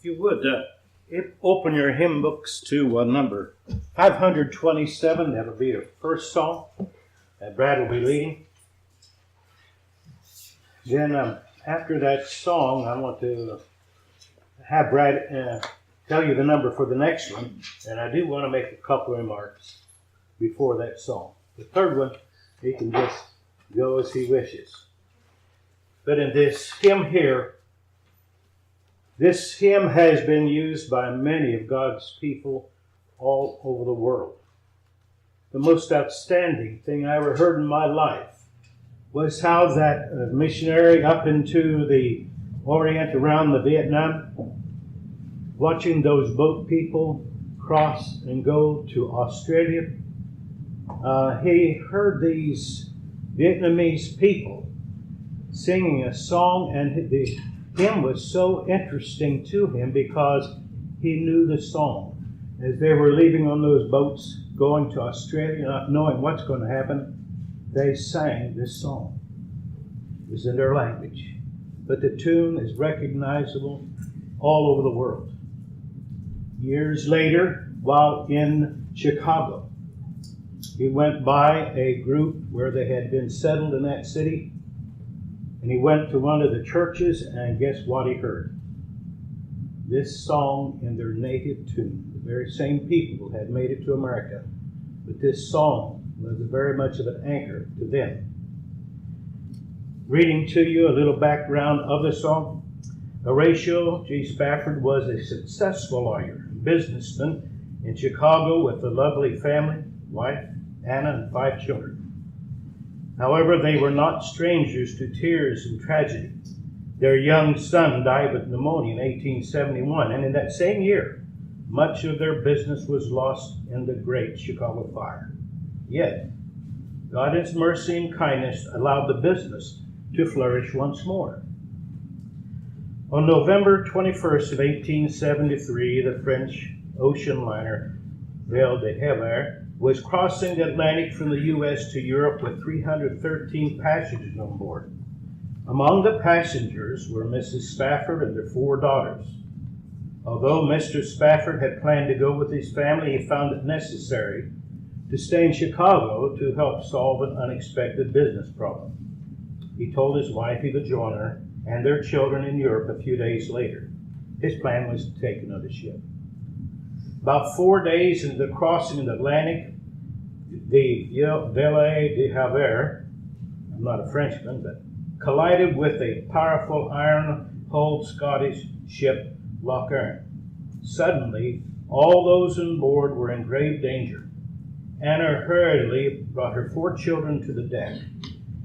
you would, open your hymn books to number 527. That'll be your first song that Brad will be leading. Then after that song, I want to have Brad tell you the number for the next one. And I do want to make a couple of remarks before that song. The third one, he can just go as he wishes. But in this hymn here, this hymn has been used by many of God's people all over the world. The most outstanding thing I ever heard in my life was how that missionary up into the Orient around the Vietnam, watching those boat people cross and go to Australia, he heard these Vietnamese people singing a song, and the hymn was so interesting to him because he knew the song. As they were leaving on those boats going to Australia, not knowing what's going to happen, they sang this song. It was in their language, but the tune is recognizable all over the world. Years later, while in Chicago, he went by a group where they had been settled in that city, and he went to one of the churches, and guess what he heard? This song in their native tune. The very same people had made it to America, but this song was very much of an anchor to them. Reading to you a little background of the song. Horatio G. Spafford was a successful lawyer and businessman in Chicago with a lovely family, wife, Anna, and 5 children. However, they were not strangers to tears and tragedy. Their young son died with pneumonia in 1871, and in that same year, much of their business was lost in the Great Chicago Fire. Yet, God in His mercy and kindness allowed the business to flourish once more. On November 21st of 1873, the French ocean liner Epler was crossing the Atlantic from the U.S. to Europe with 313 passengers on board. Among the passengers were Mrs. Spafford and their 4 daughters. Although Mr. Spafford had planned to go with his family, he found it necessary to stay in Chicago to help solve an unexpected business problem. He told his wife he would join her and their children in Europe a few days later. His plan was to take another ship. About 4 days into the crossing of the Atlantic, the Ville de Havre, I'm not a Frenchman, but collided with a powerful iron-hulled Scottish ship, Loch Earn. Suddenly, all those on board were in grave danger. Anna hurriedly brought her 4 children to the deck.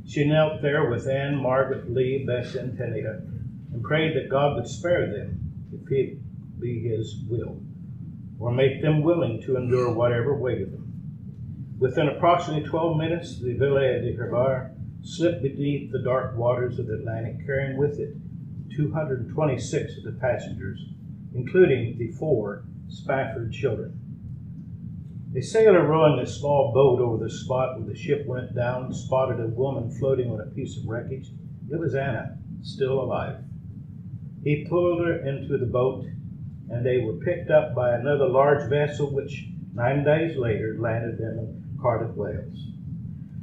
She knelt there with Anne, Margaret, Lee, Bess, and Talia, and prayed that God would spare them if it be His will, or make them willing to endure whatever waited them. Within approximately 12 minutes, the Ville de Havre slipped beneath the dark waters of the Atlantic, carrying with it 226 of the passengers, including the 4 Spafford children. A sailor rowing a small boat over the spot where the ship went down spotted a woman floating on a piece of wreckage. It was Anna, still alive. He pulled her into the boat, and they were picked up by another large vessel, which 9 days later landed them in Cardiff, Wales.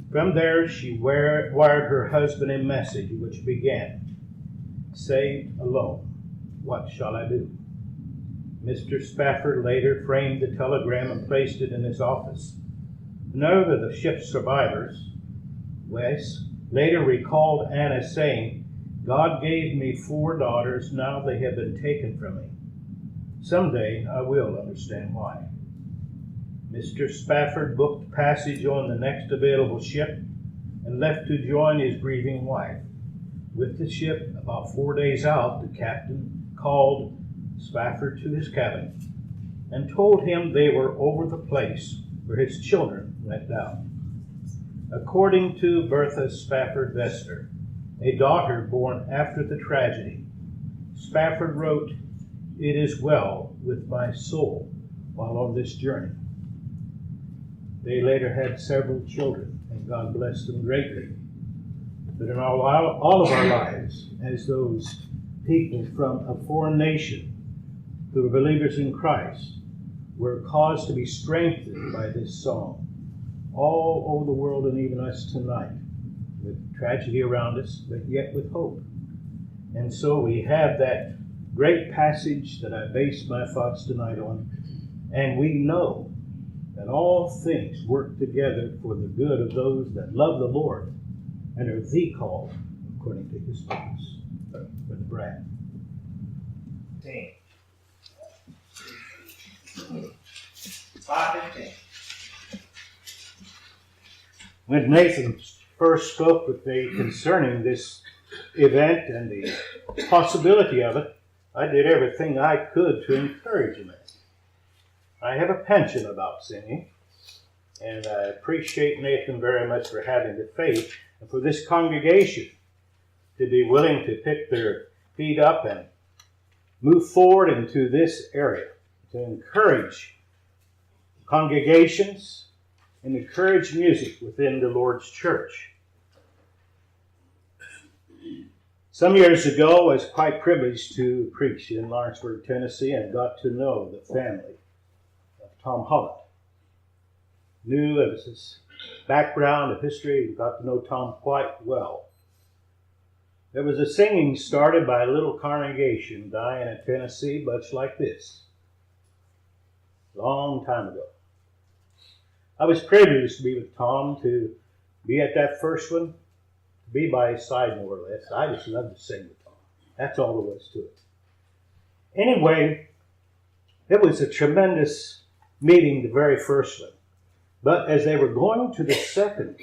From there, she wired her husband a message which began, "Saved alone, what shall I do?" Mr. Spafford later framed the telegram and placed it in his office. Another of the ship's survivors, Wes, later recalled Anna saying, "God gave me 4 daughters, now they have been taken from me. Someday I will understand why." Mr. Spafford booked passage on the next available ship and left to join his grieving wife. With the ship about 4 days out, the captain called Spafford to his cabin and told him they were over the place where his children went down. According to Bertha Spafford Vester, a daughter born after the tragedy, Spafford wrote, "It is well with my soul while on this journey." They later had several children, and God blessed them greatly. But in all of our lives, as those people from a foreign nation the believers in Christ, were caused to be strengthened by this song. All over the world and even us tonight, with tragedy around us, but yet with hope. And so we have that great passage that I base my thoughts tonight on, and we know that all things work together for the good of those that love the Lord and are the called according to his purpose. Brother Brad. 5:15. When Nathan first spoke with me concerning this event and the possibility of it, I did everything I could to encourage him. I have a penchant about singing, and I appreciate Nathan very much for having the faith and for this congregation to be willing to pick their feet up and move forward into this area to encourage congregations and encourage music within the Lord's church. Some years ago, I was quite privileged to preach in Lawrenceburg, Tennessee, and got to know the family of Tom Holland. Knew of his background, of history, and got to know Tom quite well. There was a singing started by a little congregation dying in Tennessee, much like this, a long time ago. I was privileged to be with Tom, to be at that first one, to be by his side more or less. I just loved to sing with Tom. That's all there was to it. Anyway, it was a tremendous meeting, the very first one. But as they were going to the second,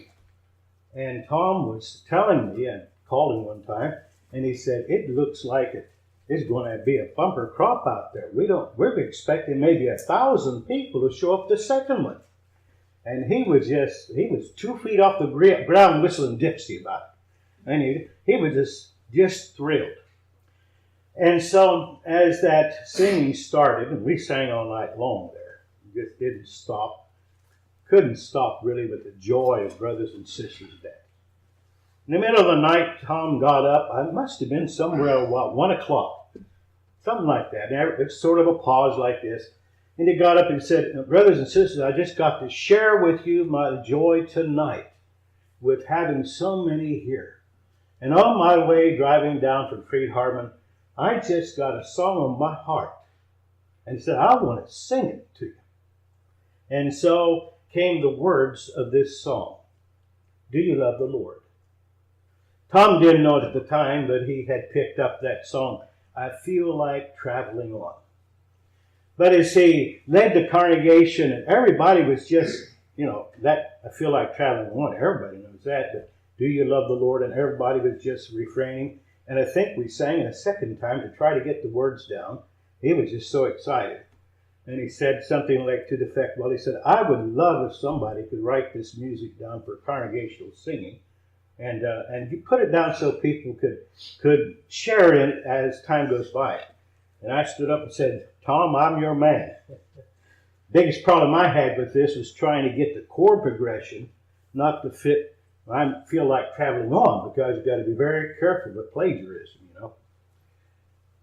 and Tom was telling me, and called him one time, and he said, it looks like it's going to be a bumper crop out there. We're expecting maybe 1,000 people to show up the second one. And he was 2 feet off the ground whistling Dixie about it. And he was just thrilled. And so as that singing started, and we sang all night long there, just didn't stop, couldn't stop really with the joy of brothers and sisters there. In the middle of the night, Tom got up. It must have been somewhere about 1 o'clock, something like that. It's sort of a pause like this. And he got up and said, brothers and sisters, I just got to share with you my joy tonight with having so many here. And on my way driving down from Friedharmon, I just got a song on my heart. And he said, I want to sing it to you. And so came the words of this song. Do you love the Lord? Tom didn't know it at the time, but he had picked up that song, I Feel Like Traveling On. But as he led the congregation, and everybody was just, that I feel like traveling on. Everybody knows that. But do you love the Lord? And everybody was just refraining. And I think we sang a second time to try to get the words down. He was just so excited. And he said something like to the effect, he said, I would love if somebody could write this music down for congregational singing. And you put it down so people could share it as time goes by. And I stood up and said, Tom, I'm your man. Biggest problem I had with this was trying to get the chord progression not to fit. I feel like traveling on, because you've got to be very careful with plagiarism,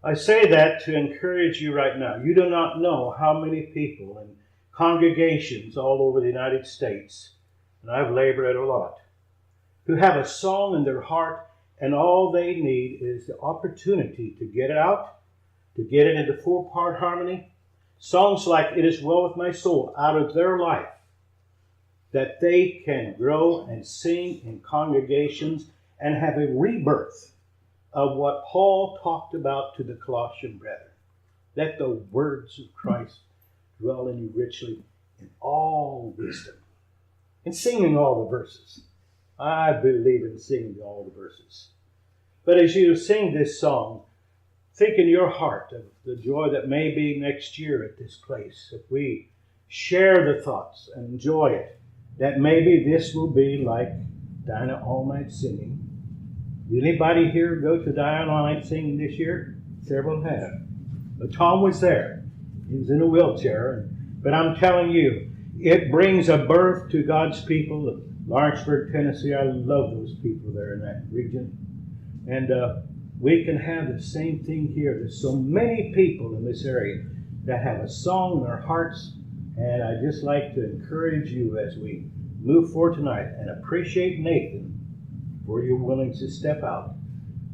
I say that to encourage you right now. You do not know how many people and congregations all over the United States, and I've labored it a lot, who have a song in their heart, and all they need is the opportunity to get it out, to get it into 4-part harmony. Songs like It Is Well With My Soul out of their life, that they can grow and sing in congregations and have a rebirth of what Paul talked about to the Colossian brethren. Let the words of Christ dwell in you richly in all wisdom. And singing all the verses. I believe in singing all the verses. But as you sing this song, think in your heart of the joy that may be next year at this place. If we share the thoughts and enjoy it, that maybe this will be like Dinah All Night Singing. Did anybody here go to Dinah All Night Singing this year? Several have. But Tom was there. He was in a wheelchair. But I'm telling you, it brings a birth to God's people of Lawrenceburg, Tennessee. I love those people there in that region. And we can have the same thing here. There's so many people in this area that have a song in their hearts. And I'd just like to encourage you as we move forward tonight and appreciate Nathan for your willingness to step out.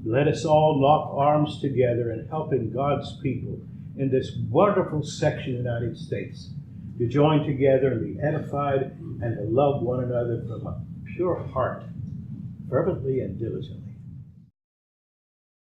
Let us all lock arms together in helping God's people in this wonderful section of the United States to join together and be edified and to love one another from a pure heart, fervently and diligently.